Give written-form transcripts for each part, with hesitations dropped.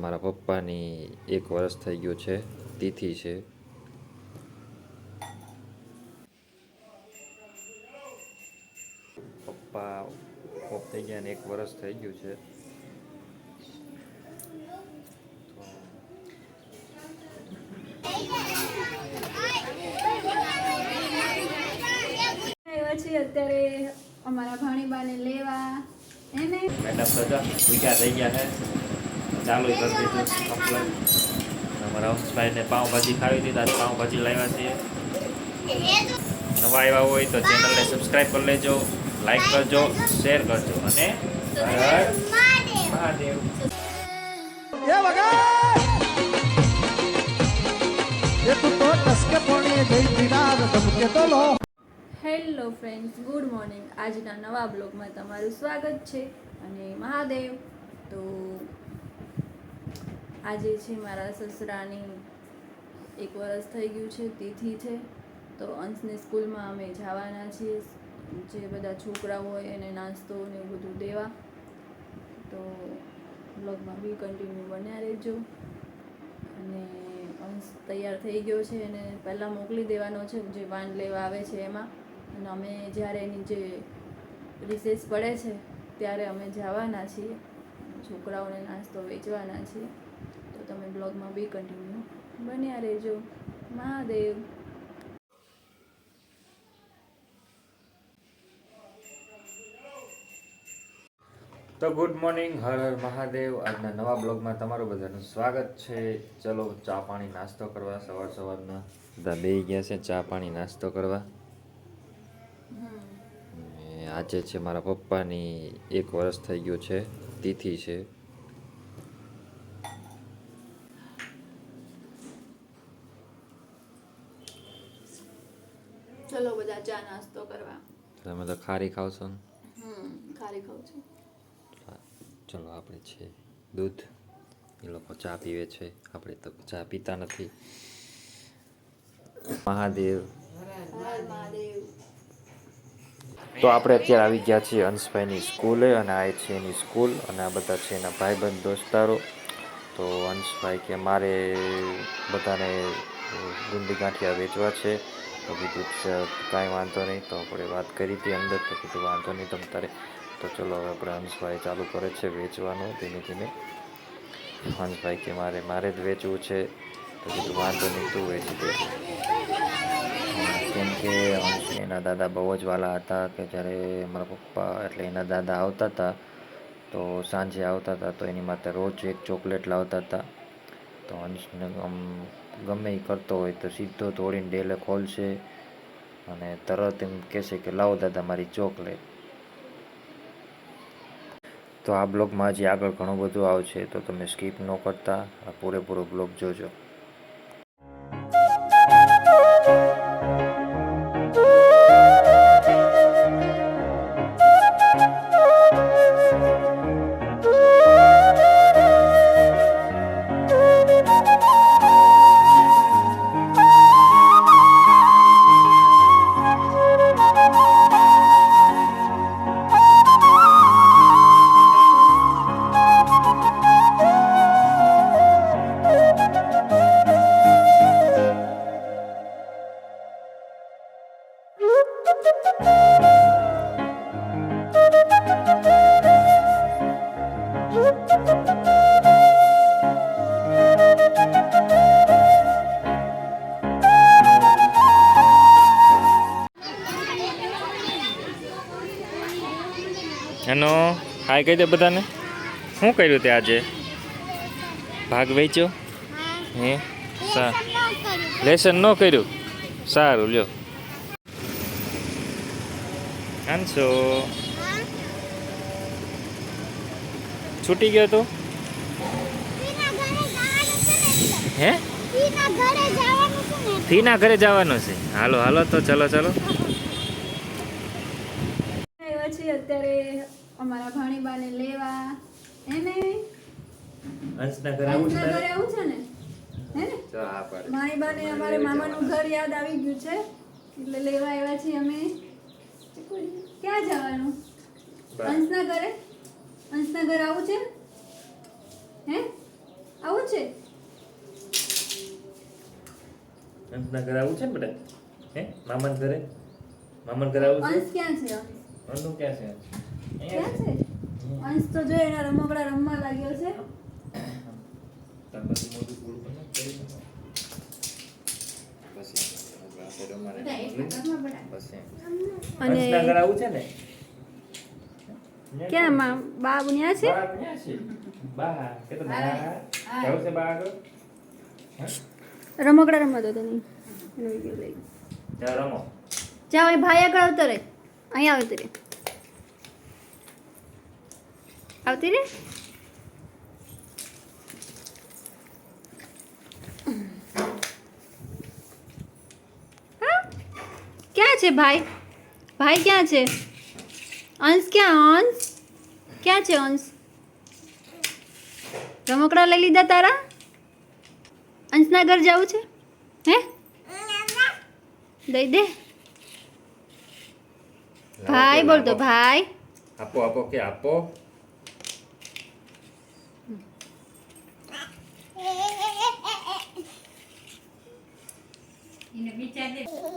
મારા પપ્પાની 1 વર્ષ થઈ ગયું છે, તિથિ છે. પપ્પા ઓફ થઈ ગયા ને 1 વર્ષ થઈ ગયું છે. અત્યારે અમારા ભાણીબાને લેવા એને મેડમ તો વિચાર થઈ ગયા છે, ચાલુ કરી દીધું કમ્પ્લેટ. અમારા હંસભાઈને પાઉંભાજી ખાવી હતી, આજે પાઉંભાજી લાવ્યા છીએ. નવા આવ્યા હોય તો ચેનલને સબસ્ક્રાઈબ કરી લેજો, લાઈક કરજો, શેર કરજો અને Har Har Mahadev. Hello friends, good morning. આજના નવા બ્લોગમાં તમારું સ્વાગત છે અને મહાદેવ. તો આજે છે મારા સસરાની 1 વર્ષ થઈ ગયું છે, તિથિ છે. તો અંશની સ્કૂલમાં અમે જવાના છીએ, જે બધા છોકરાઓ હોય એને નાસ્તો ને એવું બધું દેવા. તો બ્લોગમાં બી કન્ટિન્યુ બન્યા રહેજો. અને અંશ તૈયાર થઈ ગયો છે અને પહેલાં મોકલી દેવાનો છે, જે વાન લેવા આવે છે એમાં. અને અમે જ્યારે એની જે રિસેસ પડે છે ત્યારે અમે જવાના છીએ, છોકરાઓને નાસ્તો વેચવાના છીએ. તો તમે બ્લોગમાં બી કન્ટિન્યુ બન્યા રહેજો. મહાદેવ. તો ગુડ મોર્નિંગ, હર હર મહાદેવ. આજના નવા બ્લોગમાં તમારું બધાનું સ્વાગત છે. ચલો ચા પાણી નાસ્તો કરવા. સવારના બધા બેસી ગયા છે ચા પાણી નાસ્તો કરવા. આજે છે મારા પપ્પાની 1 વર્ષ થઈ ગયું છે, તિથિ છે. ચલો બધા ચા નાસ્તો કરવા. તમે તો ખારી ખાવશો ને? ખારી ખાઉં છું. ચલો, આપણે છે દૂધ, એ લોકો ચા પીવે છે, આપણે તો ચા પીતા નથી. મહાદેવ. તો આપણે અત્યારે આવી ગયા છીએ અંશભાઈની સ્કૂલે, અને આ છે એની સ્કૂલ, અને આ બધા છે એના ભાઈબંધ દોસ્તારો. તો અંશભાઈ કે મારે બધાને ગુંદી ગાંઠિયા વેચવા છે. તો કીધું કાંઈ વાંધો નહીં. તો આપણે વાત કરી હતી અંદર, તો કીધું વાંધો નહીં તમ તારે. તો ચલો હવે આપણે હંસભાઈ ચાલુ કરે છે વેચવાનું ધીમે ધીમે. હંસભાઈ કે મારે જ વેચવું છે. તો કીધું વાંધો નહીં, તું વેચી દે. કેમ કે હંસને એના દાદા બહુ જ વાલા હતા, કે જ્યારે મારા પપ્પા એટલે એના દાદા આવતા હતા તો સાંજે આવતા હતા તો એની માટે રોજ એક ચોકલેટ લાવતા હતા. તો હંસને ગમે એ કરતો હોય તો સીધો તોડીને ડેલે ખોલશે અને તરત એમ કહેશે કે લાવો દાદા મારી ચોકલેટ. તો આ બ્લોગમાં હજી આગળ ઘણું બધું આવશે, તો તમે સ્કીપ ન કરતા આ પૂરેપૂરો બ્લોગ જોજો. એનો હાય કહી દે બધાને. શું કર્યું તે આજે? ભાગ વેચ્યો? હે લેસન ન કર્યું? સારું લ્યો. આનસો છૂટી ગયો તો? હે ફીના ઘરે જવાનું છે? હાલો હાલો તો ચલો ચલો. અત્યારે અમારા ભાણીબાને લેવા એને અંશના ઘરે આવું છે ને, હે ને? ભાણીબાને અમારે મામાનું ઘર યાદ આવી ગયું છે એટલે લેવા આવ્યા છીએ અમે. ક્યાં જવાનું? અંશના ઘરે. અંશના ઘરે આવું છે? હે આવું છે અંશના ઘરે આવું છે ને બેટા? હે મામાના ઘરે આવું છે? અંશ ક્યાં છે? અંશનું ક્યાં છે? ક્યાં છે અંશ? તો જો એના રમકડા રમવા લાગ્યો છે. તાર પછી મોટું પૂરું પણ કરી દો. પછી આપણે રમાડે પછી અને અંશના ઘરે આવું છે ને? ક્યાં માં બા બુનિયા છે? બા ક્યાં છે? બા કે તો બા જાવ છે બા આગળ? રમકડા રમવા દો તને એનો વિડિયો લઈ જા રમો. જાઓ એ ભાઈ આગળ આવતો રે. અહીંયા આવતી રે. આવતી રે. હા? ક્યાં છે ભાઈ? ભાઈ ક્યાં છે? અંશ ક્યાં? અંશ ક્યાં છે? અંશ રમકડા લઈ લીધા તારા? અંશના ઘર જવું છે? હે દઈ દે. ભાઈ બોલતો ભાઈ. આપો આપો કે આપો.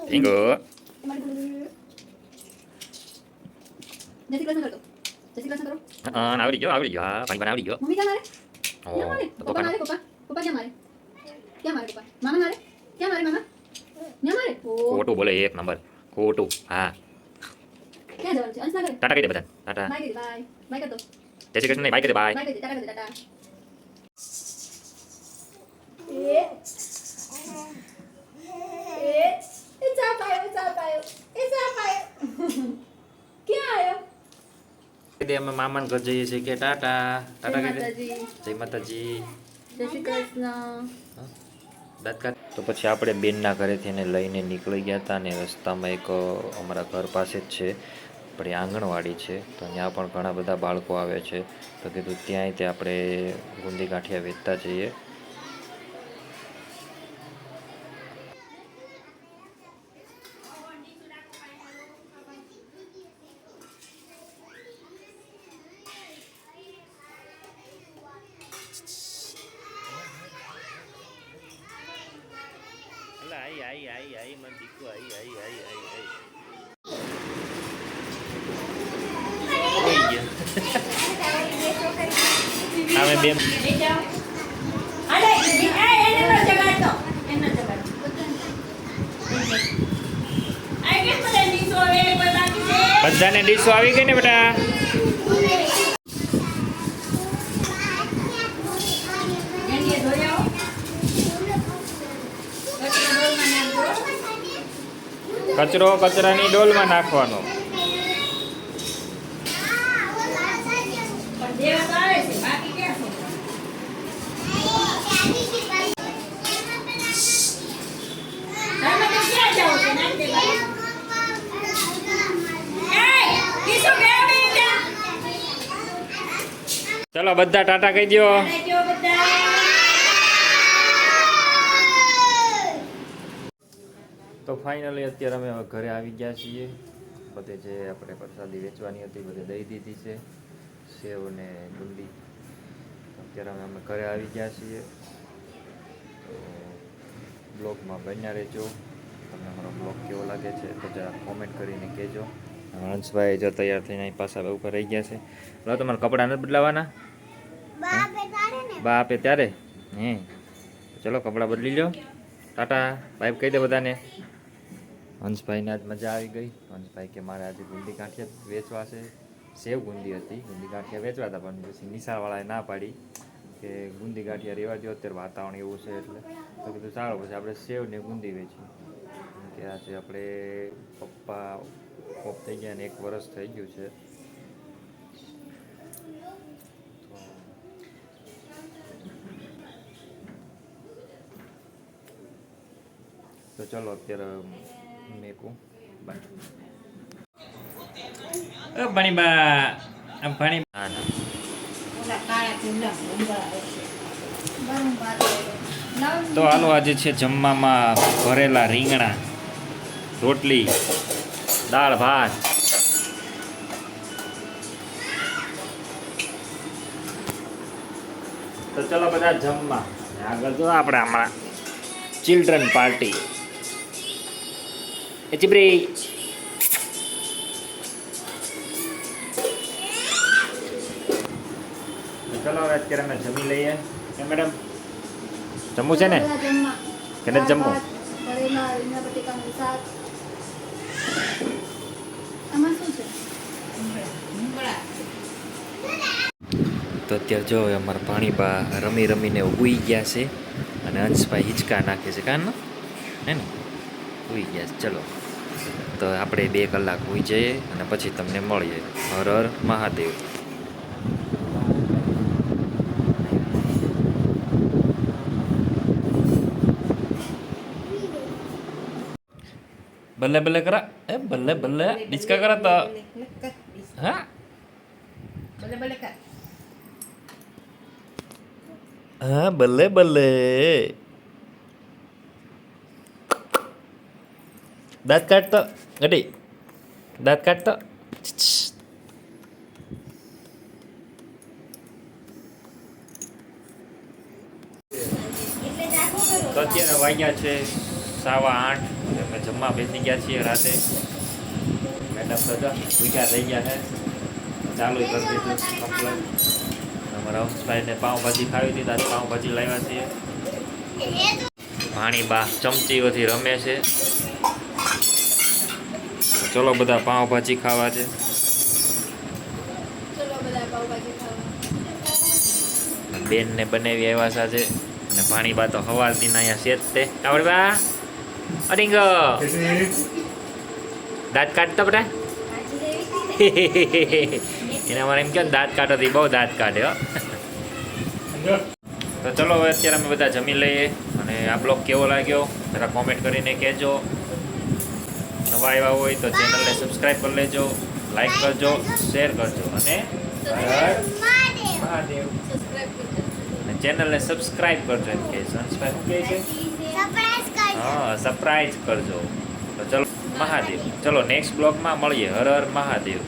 ટીંગો જય શ્રી કૃષ્ણ કરતો. જય શ્રી કૃષ્ણ કરો. આવડી ગયો હા પાણી આવડી ગયો. મમ્મી ક્યાં મારે? ઓ, ક્યાં મારે? તો પપ્પા મારે પપ્પા. પપ્પા ક્યાં મારે? ક્યાં મારે પપ્પા? મામા મારે? ક્યાં મારે મામા? ક્યાં મારે? ઓ ખોટું બોલે એક નંબર ખોટું. હા ક્યાં જવાનું છે? અંશના ઘરે. ટાટા કહી દે બધા ટાટા. બાય કીધી બાય. બાય કરતો. જય શ્રી કૃષ્ણ નહીં બાય કહી દે બાય. બાય કીધી ટાટા કરી દે ટાટા. એ સાપ આયો સાપ આયો. એ સાપ આયો. ક્યાં આયો? કહી દે અમે મામાના ઘર જઈએ છીએ કે ટાટા ટાટા જય કહી દે. માતાજી. જય માતાજી. જય શ્રી કૃષ્ણ. દાંત કાઢ. તો પછી આપણે બેનના ઘરેથી એને લઈને નીકળી ગયા હતા અને રસ્તામાં એક અમારા ઘર પાસે જ છે આપણી આંગણવાડી છે તો ત્યાં પણ ઘણા બધા બાળકો આવે છે તો કીધું ત્યાંય તે આપણે ગુંદી ગાંઠિયા વેચતા જઈએ. આઈ મન દીકુ આઈ અમે બે બધાને ડીશો આવી ગઈ ને બેટા. કચરો કચરાની ડોલમાં નાખવાનો. ચલો બધા ટાટા કહી દો. તો ફાઇનલી અત્યારે અમે હવે ઘરે આવી ગયા છીએ. બધે જે આપણે પ્રસાદી વેચવાની હતી બધે દઈ દીધી છે સેવ ને ગુંદી. અત્યારે અમે ઘરે આવી ગયા છીએ. તો બ્લોગમાં બન્યા રહેજો. તમને અમારો બ્લોગ કેવો લાગે છે તો જરા કોમેન્ટ કરીને કહેજો. હંસભાઈ જો તૈયાર થઈને અહીં પાછા ઉપર રહી ગયા છે. લો તમારા કપડાં નથી બદલાવાના? બા આપે ત્યારે હે ચલો કપડાં બદલી લો. ટાટા બાય કહી દે બધાને. હંસભાઈને આજ મજા આવી ગઈ. હંસભાઈ કે મારે આજે ગુંદી ગાંઠિયા વેચવા છે. સેવ ગુંદી હતી ગુંદી ગાંઠિયા વેચવા હતા પણ પછી નિશાળવાળાએ ના પાડી કે ગુંદી ગાંઠિયા રહેવા દો અત્યારે વાતાવરણ એવું છે એટલે તો કીધું સારું પછી આપણે સેવ ને ગુંદી વેચી કે આજે આપણે પપ્પા ઓફ થઈ ગયા ને 1 વર્ષ થઈ ગયું છે. તો ચલો અત્યારે મેકું બાય. ભણીબા ભણી તો હાલો આજે છે જમવામાં ભરેલા રીંગણા રોટલી દાળ ભાત. તો ચલો બધા જમવા. આગળ જો આપણે હમણાં ચિલ્ડ્રન પાર્ટી. એ ચીપરી. ચલો હવે અત્યારે અમે જમી લઈએ. કે મેડમ જમવું છે ને કે નથી જમવું? કરેલા રીંગણા બટેકાનું શાક. આમાં શું છે? તો અત્યારે જો હવે અમારા ભાણીબા રમી રમીને ઉઈ ગયા છે અને અંશભાઈ હિંચકા નાખે છે કાન હે ને ઉઈ ગયા છે. ચલો તો આપણે 2 કલાક ઉઈ જઈએ અને પછી તમને મળીએ. હર હર મહાદેવ. બલ્લે બલ્લે કરા એ બલ્લે બલ્લે ડિસ્કા કરા તો હા બલે બલે કર. હા બલ્લે બલ્લે. દાંત કાઢતો ગડી દાંત કાઢતો. તો અત્યારે વાગ્યા છે 8:15. અમે જમવા બેસી ગયા છીએ રાતે. મેડમ બધા ભૂખ્યા થઈ ગયા છે. ચાલુ કરી દીધું કમ્પ્લેટ. અમારા અંશભાઈને પાઉંભાજી ખાવી હતી ત્યારે પાઉંભાજી લાવ્યા છીએ. ભાણીબા ચમચીઓથી રમે છે. ચલો બધા પાઉંભાજી ખાવા છે. ચલો બધા પાવભાજી ખાવા. બેનને બનાવી આવ્યા સાથે અને ભાણીબા તો હવારથી અહીંયા છે જ તે. આવડે બા અડીંગ દાંત કાઢતો બધા. એને અમારે એમ કહો દાંત કાઢોથી બહુ દાંત કાઢે હો. તો ચલો હવે અત્યારે અમે બધા જમી લઈએ અને આ બ્લોગ કેવો લાગ્યો જરા કોમેન્ટ કરીને કહેજો. નવા આવ્યા હોય તો ચેનલને સબસ્ક્રાઈબ કરી લેજો, લાઈક કરજો, શેર કરજો અને હર હર મહાદેવ. સબસ્ક્રાઇબ કરજો. અને ચેનલને સબસ્ક્રાઈબ કરજો એમ કહે છે અંશભાઈ. શું કહે છે? હા સરપ્રાઈઝ કરજો. તો ચલો મહાદેવ. ચલો નેક્સ્ટ બ્લોગમાં મળીએ. હર હર મહાદેવ.